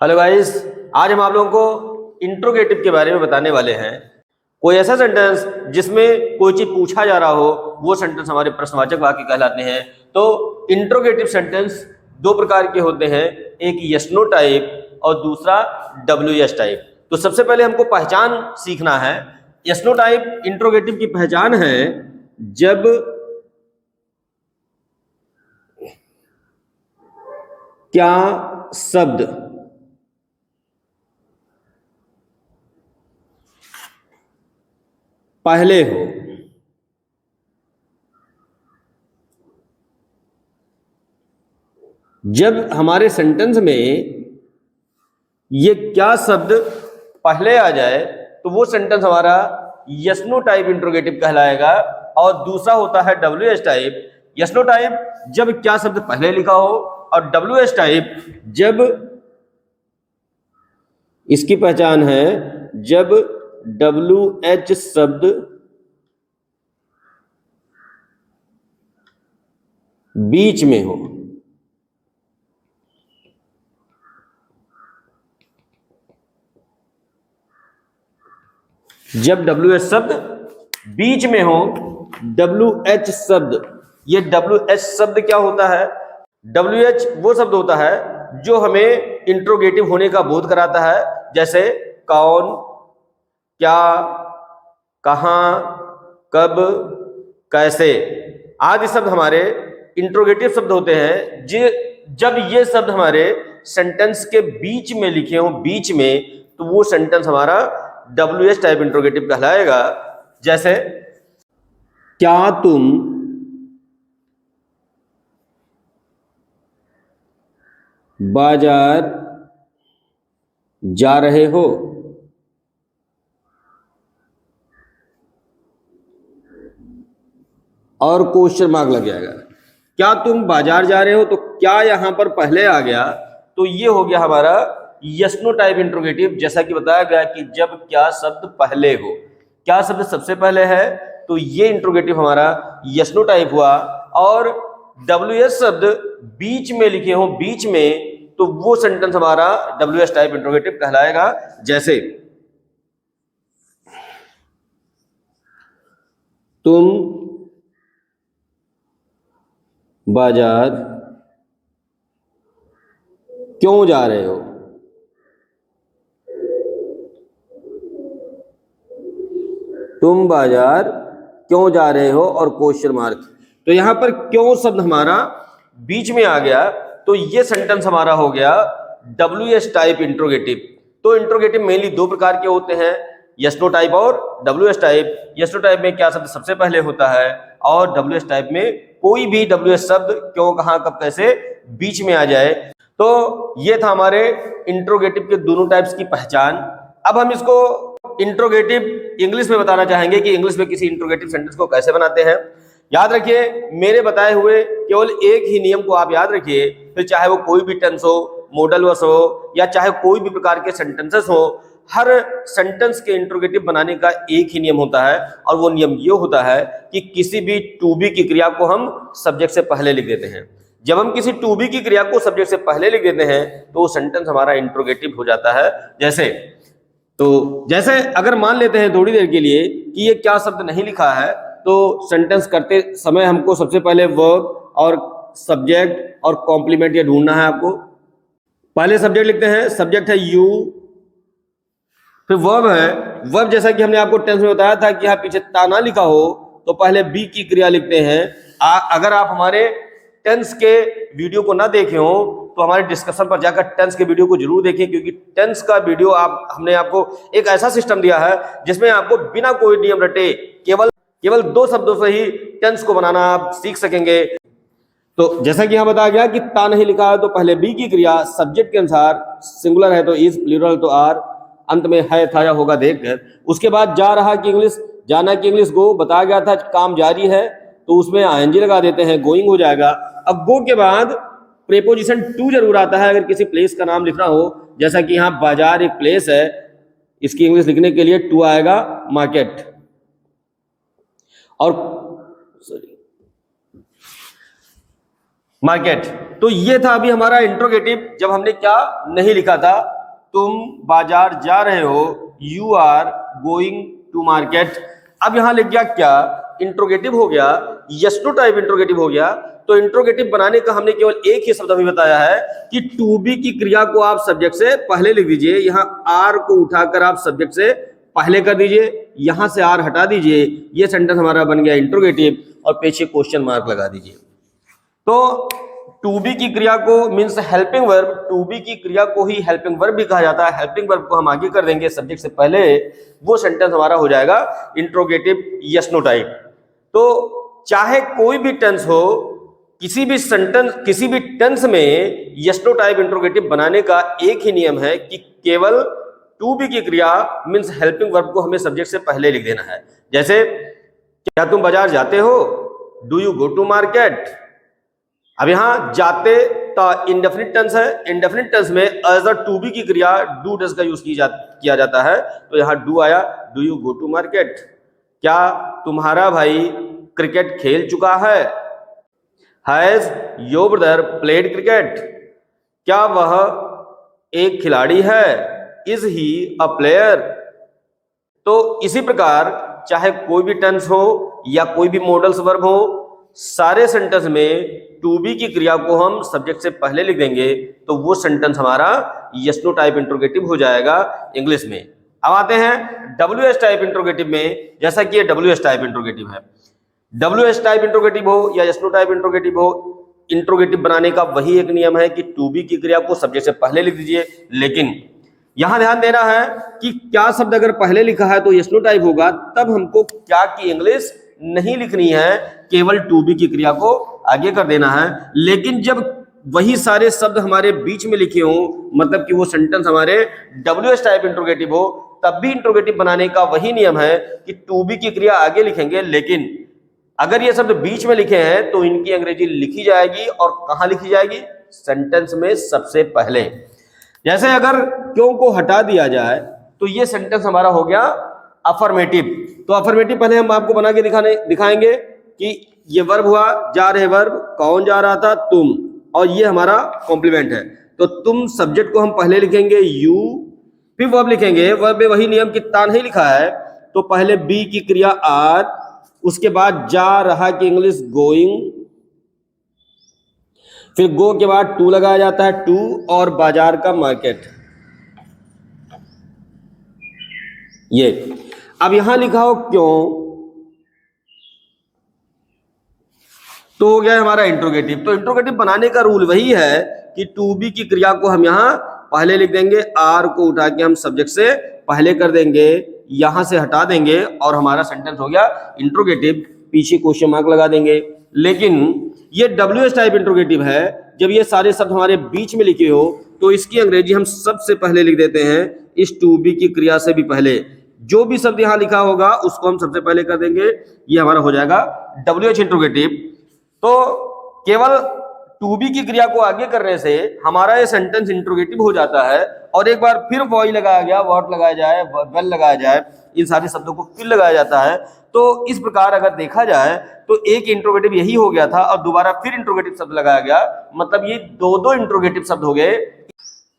Hello guys, आज हम आप लोगों को इंट्रोगेटिव के बारे में बताने वाले हैं। कोई ऐसा सेंटेंस जिसमें कोई चीज पूछा जा रहा हो, वो सेंटेंस हमारे प्रश्नवाचक वाक्य कहलाते हैं। तो इंट्रोगेटिव सेंटेंस दो प्रकार के होते हैं, एक यस नो टाइप और दूसरा WS टाइप। तो सबसे पहले हमको पहचान सीखना है। यस नो टाइप इंट्रोगेटिव की पहचान है जब क्या शब्द पहले हो। जब हमारे सेंटेंस में ये क्या शब्द पहले आ जाए तो वो सेंटेंस हमारा यस नो टाइप इंट्रोगेटिव कहलाएगा। और दूसरा होता है WS type. Yes no type जब क्या शब्द पहले लिखा हो, और WS टाइप जब इसकी पहचान है जब WH शब्द बीच में हो। जब WH शब्द बीच में हो, WH शब्द, ये WH शब्द क्या होता है? WH वो शब्द होता है जो हमें इंट्रोगेटिव होने का बोध कराता है, जैसे कौन, क्या, कहां, कब, कैसे आदि शब्द हमारे इंट्रोगेटिव शब्द होते हैं। जब ये शब्द हमारे सेंटेंस के बीच में लिखे हों, बीच में, तो वो सेंटेंस हमारा WS टाइप इंट्रोगेटिव कहलाएगा। जैसे क्या तुम बाजार जा रहे हो? और क्वेश्चन मार्क लग जाएगा। क्या तुम बाजार जा रहे हो, तो क्या यहां पर पहले आ गया, तो ये हो गया हमारा यस नो टाइप इंट्रोगेटिव। जैसा कि बताया गया कि जब क्या शब्द पहले हो, क्या शब्द सबसे पहले है, तो ये इंट्रोगेटिव हमारा यस नो टाइप हुआ। और WS शब्द बीच में लिखे हो, बीच में, तो वो सेंटेंस हमारा WS टाइप इंट्रोगेटिव कहलाएगा। जैसे तुम बाजार क्यों जा रहे हो? तुम बाजार क्यों जा रहे हो और क्वेश्चन मार्क। तो यहां पर क्यों शब्द हमारा बीच में आ गया, तो ये सेंटेंस हमारा हो गया WS टाइप इंट्रोगेटिव। तो इंट्रोगेटिव मेनली दो प्रकार के होते हैं, यस नो टाइप और WS type. Yes no type में क्या शब्द सबसे पहले होता है, और WS टाइप में कोई भी WS शब्द क्यों, कहां, कब, कैसे बीच में आ जाए। तो ये था हमारे इंट्रोगेटिव के दोनों टाइप्स की पहचान। अब हम इसको इंट्रोगेटिव इंग्लिश में बताना चाहेंगे कि इंग्लिश में किसी इंट्रोगेटिव सेंटेंस को कैसे बनाते हैं। याद रखिए, मेरे बताए हुए केवल एक ही नियम को आप याद रखिए, फिर चाहे वो कोई भी टेंस हो, मॉडल वर्स हो, या चाहे कोई भी प्रकार के सेंटेंसेस हो, हर सेंटेंस के इंट्रोगेटिव बनाने का एक ही नियम होता है, और वो नियम ये होता है कि किसी भी टू बी की क्रिया को हम सब्जेक्ट से पहले लिख देते हैं। जब हम किसी टू बी की क्रिया को सब्जेक्ट से पहले लिख देते हैं तो वो सेंटेंस हमारा इंट्रोगेटिव हो जाता है। जैसे अगर मान लेते हैं थोड़ी देर के लिए कि ये क्या शब्द नहीं लिखा है, तो सेंटेंस करते समय हमको सबसे पहले वर्ब और सब्जेक्ट और कॉम्प्लीमेंट ये ढूंढना है। आपको पहले सब्जेक्ट लिखते हैं, सब्जेक्ट है यू, फिर वर्ब है। वर्ब जैसा कि हमने आपको टेंस में बताया था कि यहाँ पीछे ता ना लिखा हो तो पहले बी की क्रिया लिखते हैं। अगर आप हमारे टेंस के वीडियो को ना देखे हो तो हमारे डिस्कशन पर जाकर टेंस के वीडियो को जरूर देखें, क्योंकि टेंस का वीडियो हमने आपको एक ऐसा सिस्टम दिया है जिसमें आपको बिना कोई नियम रटे केवल दो शब्दों से ही टेंस को बनाना आप सीख सकेंगे। तो जैसा कि यहां बताया गया कि ता नहीं लिखा है तो पहले बी की क्रिया सब्जेक्ट के अनुसार, सिंगुलर है तो इज, प्लूरल तो आर, अंत में है, था या होगा देखकर। उसके बाद जा रहा कि इंग्लिश, जाना कि इंग्लिश, गो बताया गया था काम जारी है तो उसमें ING लगा देते हैं, गोइंग हो जाएगा। अब गो के बाद प्रेपोजिशन टू जरूर आता है अगर किसी प्लेस का नाम लिखना हो, जैसा कि यहाँ बाजार एक प्लेस है, इसकी इंग्लिश लिखने के लिए टू आएगा, मार्केट। और मार्केट। तो ये था अभी हमारा इंट्रोगेटिव, जब हमने क्या नहीं लिखा था, तुम बाजार जा रहे हो, you are going to market. अब यहां लिख गया क्या, इंट्रोगेटिव हो गया, यस नो टाइप इंट्रोगेटिव हो गया। तो इंट्रोगेटिव बनाने का हमने केवल एक ही शब्द अभी बताया है कि टू बी की क्रिया को आप सब्जेक्ट से पहले लिख दीजिए, यहां आर को उठाकर आप सब्जेक्ट से पहले कर दीजिए, यहां से आर हटा दीजिए, ये सेंटेंस हमारा बन गया इंट्रोगेटिव, और पीछे क्वेश्चन मार्क लगा दीजिए। तो टू बी की क्रिया को means helping verb, to be की क्रिया को ही हेल्पिंग वर्ब भी कहा जाता है। हेल्पिंग वर्ब को हम आगे कर देंगे सब्जेक्ट से पहले, वो सेंटेंस हमारा हो जाएगा इंट्रोगेटिव यस नो टाइप। तो चाहे कोई भी टेंस हो, किसी भी सेंटेंस, किसी भी टेंस में यस नो टाइप इंट्रोगेटिव बनाने का एक ही नियम है कि केवल टू बी की क्रिया मीन्स हेल्पिंग वर्ब को हमें सब्जेक्ट से पहले लिख देना है। जैसे क्या तुम बाजार जाते हो, do you go to market. अब यहां जाते इंडेफिनिट टेंस है, इंडेफिनिट टेंस में एज अ टू बी की क्रिया डू डज का यूज किया जाता है, तो यहां डू आया, do you go to market. क्या तुम्हारा भाई क्रिकेट खेल चुका है, has your brother played cricket. क्या वह एक खिलाड़ी है, इज ही अ प्लेयर। तो इसी प्रकार चाहे कोई भी टेंस हो या कोई भी मॉडल्स वर्ब हो, सारे सेंटेंस में टू बी की क्रिया को हम सब्जेक्ट से पहले लिख देंगे, तो वो सेंटेंस हमारा यस नो टाइप इंट्रोगेटिव हो जाएगा इंग्लिश में। अब आते हैं डब्ल्यू एस टाइप इंट्रोगेटिव में। जैसा कि ये डब्ल्यू एस टाइप इंट्रोगेटिव है, डब्ल्यू एस टाइप इंट्रोगेटिव हो या यस नो टाइप इंट्रोगेटिव हो, इंट्रोगेटिव बनाने का वही एक नियम है कि टू बी की क्रिया को सब्जेक्ट से पहले लिख दीजिए। लेकिन यहां ध्यान देना है कि क्या शब्द अगर पहले लिखा है तो यस नो टाइप होगा, तब हमको क्या की इंग्लिश नहीं लिखनी है, केवल टू बी की क्रिया को आगे कर देना है। लेकिन जब वही सारे शब्द हमारे बीच में लिखे हो, मतलब कि वो सेंटेंस हमारे डब्ल्यू एस टाइप इंट्रोगेटिव हो, तब भी इंट्रोगेटिव बनाने का वही नियम है कि टू बी की क्रिया आगे लिखेंगे। लेकिन अगर ये शब्द बीच में लिखे हैं तो इनकी अंग्रेजी लिखी जाएगी, और कहां लिखी जाएगी, सेंटेंस में सबसे पहले। जैसे अगर क्यों को हटा दिया जाए तो ये सेंटेंस हमारा हो गया अफर्मेटिव। तो अफर्मेटिव पहले हम आपको बना के दिखाएंगे कि ये वर्ब हुआ, जा रहे वर्ब, कौन जा रहा था, तुम, और ये हमारा कॉम्प्लीमेंट है। तो तुम सब्जेक्ट को हम पहले लिखेंगे यू, फिर वर्ब लिखेंगे, वर्ब में वही नियम कितना नहीं लिखा है, तो पहले बी की क्रिया आर, उसके बाद जा रहा की इंग्लिश गोइंग, फिर गो के बाद टू लगाया जाता है टू, और बाजार का मार्केट। ये अब यहां लिखा हो क्यों, तो हो गया हमारा इंट्रोगेटिव। तो इंट्रोगेटिव बनाने का रूल वही है कि टू बी की क्रिया को हम यहां पहले लिख देंगे, आर को उठा के हम सब्जेक्ट से पहले कर देंगे, यहां से हटा देंगे, और हमारा सेंटेंस हो गया इंट्रोगेटिव, पीछे क्वेश्चन मार्क लगा देंगे। लेकिन ये डब्ल्यू एस टाइप इंट्रोगेटिव है, जब ये सारे शब्द हमारे बीच में लिखे हो तो इसकी अंग्रेजी हम सबसे पहले लिख देते हैं, इस टू बी की क्रिया से भी पहले। जो भी शब्द यहां लिखा होगा उसको हम सबसे पहले कर देंगे, ये हमारा हो जाएगा डब्ल्यू एच इंट्रोगेटिव। तो केवल टू बी की क्रिया को आगे करने से हमारा ये सेंटेंस इंट्रोगेटिव हो जाता है, और एक बार फिर वॉई लगाया गया, वॉट लगाया जाए, वेल लगाया जाए, इन सारे शब्दों को फिर लगाया जाता है। तो इस प्रकार अगर देखा जाए तो एक इंट्रोगेटिव यही हो गया था, और दोबारा फिर इंट्रोगेटिव शब्द लगाया गया, मतलब ये दो इंट्रोगेटिव शब्द हो गए।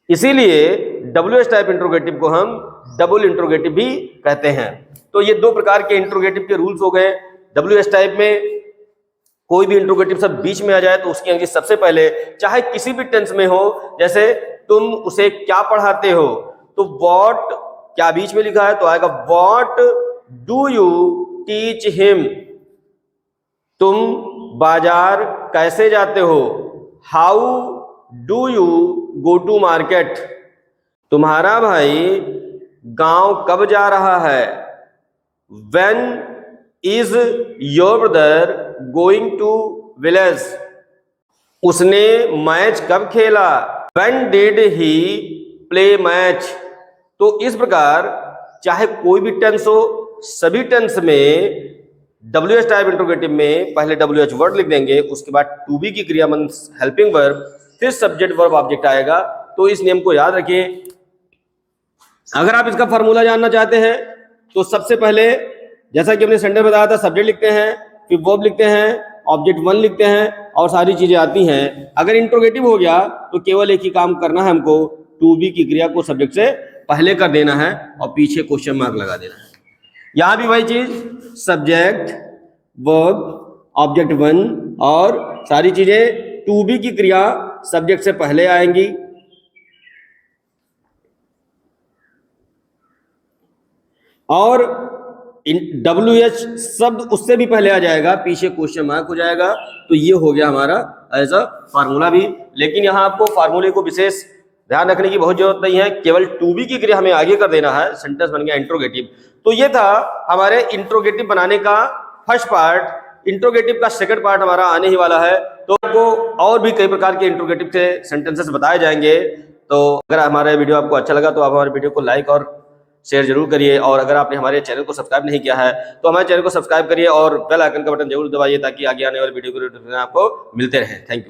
इसीलिए डब्ल्यू एस टाइप इंट्रोगेटिव को हम डबल इंट्रोगेटिव भी कहते हैं। तो ये दो प्रकार के इंट्रोगेटिव के रूल्स हो गए। डब्ल्यू एस टाइप में कोई भी इंट्रोगेटिव शब्द बीच में आ जाए तो उसकी अंग्रेजी सबसे पहले, चाहे किसी भी टेंस में हो, जैसे तुम उसे क्या पढ़ाते हो, तो व्हाट क्या बीच में लिखा है तो आएगा what do you teach him. तुम बाजार कैसे जाते हो, how do you go to market. तुम्हारा भाई गांव कब जा रहा है, when is your brother going to village. उसने मैच कब खेला, when did he play match. तो इस प्रकार चाहे कोई भी टेंस हो, सभी टेंस में डब्ल्यू एस टाइप इंट्रोगेटिव में पहले डब्ल्यू एच वर्ड लिख देंगे, उसके बाद टू बी की क्रिया मींस हेल्पिंग वर्ब, फिर सब्जेक्ट वर्ब ऑब्जेक्ट आएगा। तो इस नियम को याद रखिए। अगर आप इसका फॉर्मूला जानना चाहते हैं तो सबसे पहले जैसा कि हमने संडे बताया था, सब्जेक्ट लिखते हैं, फिर वर्ब लिखते हैं, ऑब्जेक्ट 1 लिखते हैं और सारी चीजें आती हैं। अगर इंट्रोगेटिव हो गया तो केवल एक ही काम करना है हमको, टू बी की क्रिया को सब्जेक्ट से पहले कर देना है और पीछे क्वेश्चन मार्क लगा देना है। यहां भी वही चीज, सब्जेक्ट, वर्ब, ऑब्जेक्ट 1 और सारी चीजें टू बी की क्रिया सब्जेक्ट से पहले आएंगी और WH शब्द उससे भी पहले आ जाएगा, पीछे क्वेश्चन मार्क हो जाएगा। तो ये हो गया हमारा एज अ फार्मूला भी। लेकिन यहाँ आपको फार्मूले को विशेष ध्यान रखने की बहुत जरूरत नहीं है, केवल टू बी की क्रिया हमें आगे कर देना है, सेंटेंस बन गया इंट्रोगेटिव। तो ये था हमारे इंट्रोगेटिव बनाने का फर्स्ट पार्ट। इंट्रोगेटिव का सेकंड पार्ट हमारा आने ही वाला है, तो आपको और भी कई प्रकार के इंट्रोगेटिव के सेंटेंसेस बताए जाएंगे। तो अगर हमारा वीडियो आपको अच्छा लगा तो आप हमारे वीडियो को लाइक और शेयर जरूर करिए, और अगर आपने हमारे चैनल को सब्सक्राइब नहीं किया है तो हमारे चैनल को सब्सक्राइब करिए और बेल आइकन का बटन जरूर दबाइए ताकि आगे आने वाले वीडियो के नोटिफिकेशन आपको मिलते रहे। Thank you.